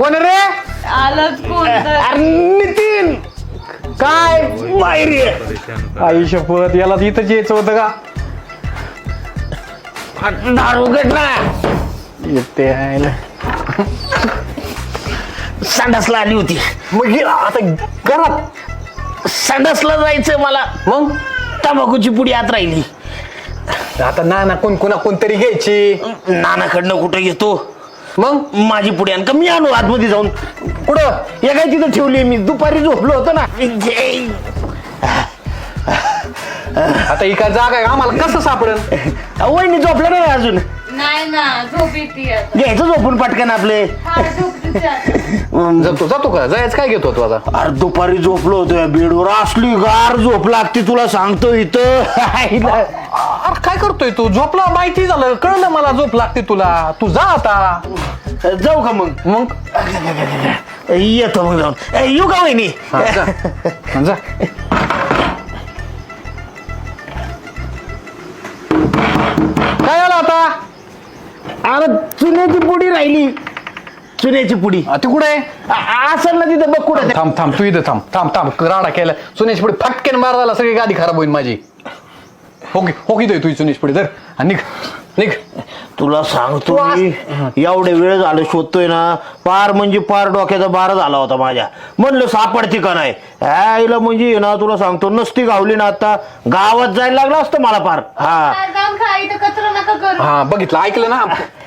कोण रे? आलंच कोण तर. अरे नितीन काय मायरी आई शपथ याला इथंच यायचं होतं का? दारू उघडला येते आयला. संडासला आली होती. मग गेला आता घरात. संडासला जायचं मला, मग तंबाखूची पुडी आत राहिली. आता ना कोणतरी घ्यायची. नानाकडनं कुठं घेतो? मग माझी पुडी आण का मी आणू आतमध्ये जाऊन? कुठं? हे काय तिथं ठेवली मी दुपारी झोपलो होतो ना. आता ही काय जागा आहे आम्हाला कसं सापडेल? वहिनी झोपलं नाही अजून. नाही ना, झोप येते आता. घ्यायचं झोपून पटकन आपले. हा, झोपतेच आता. जातो का? जायचं काय घेतो तू आता? अरे दुपारी झोपलो होतो या बेडवर, असली गार झोप लागते तुला सांगतो इथं. अरे काय करतोय तू? झोपला माहिती झालं, कळलं मला झोप लागते तुला. तू जा आता. जाऊ का मग? मग येतो मग जाऊन. येऊ का वहिनी? हा, जा. काय आलं आता? अरे चुन्याची पुडी राहिली. चुन्याची पुडी ती कुठे आहे? असेल ना तिथं, बघ कुठं. थांब तू इथं थांब राडा केला. सुनेश पुढे फटक्यान मार झाला, सगळी गादी खराब होईल माझी. हो की तुझी सुनेश पुढे तर निघ. तुला सांगतो मी, एवढे वेळ झालं शोधतोय ना, पार म्हणजे पार डोक्याचा बारा झाला होता माझ्या. म्हणलं सापडती का नाही आईला, म्हणजे ना तुला सांगतो नसती गावली ना आता गावात जायला लागलं असतं मला पार. हा बाहेर जाऊन खा, इथं कचरा नका करू. हा बघितलं, ऐकलं ना?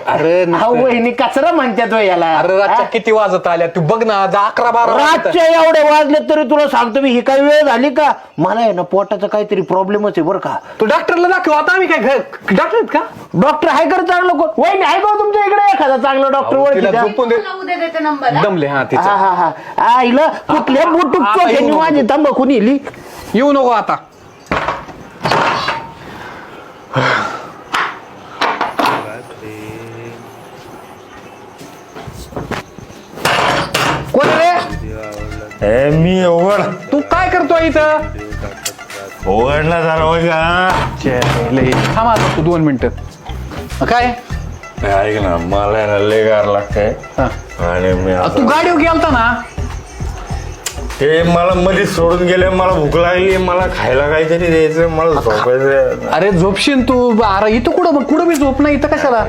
अरे हा, वहिनी कचरा म्हणतात हो याला. अरे रातच्या किती वाजत आल्या तू बघ ना, 11-12 रातच्या एवढे वाजले तरी तुला सांगतो मी, ही काही वेळ झाली का? मला आहे ना पोटाचा काहीतरी प्रॉब्लेमच आहे बरं का. तू डॉक्टरला दाखव आता. आम्ही काय डॉक्टर आहेत का? डॉक्टर आहे कर चांगलं कोण? वहिनी आहे का तुमच्या इकडे एखादा चांगला डॉक्टर तिला ओळखीचा? झोपून दे. तुला उद्या देते नंबर. हा? दमले हा हा तिचं. हा हा. आईला कुठल्या बुटूक आता चोख्यांनी येऊ नको. माझी तंबाखू नेली. येऊ नको आता. कोण रे? मी उघड तू काय करतोय इथं? उघडला जरा थांब आता तू 2 मिनिटं. काय ऐक ना, मला आहे ना लय गार लागतंय. हा. आणि मी तू गाडीवर गेलता ना? ते मला मध्ये सोडून गेले, मला भूक लागली, मला खायला काहीतरी द्यायचं, मला झोपायचं. अरे झोपशील तू. अरे इथं कुठं बी झोप नाही इथं कशाला?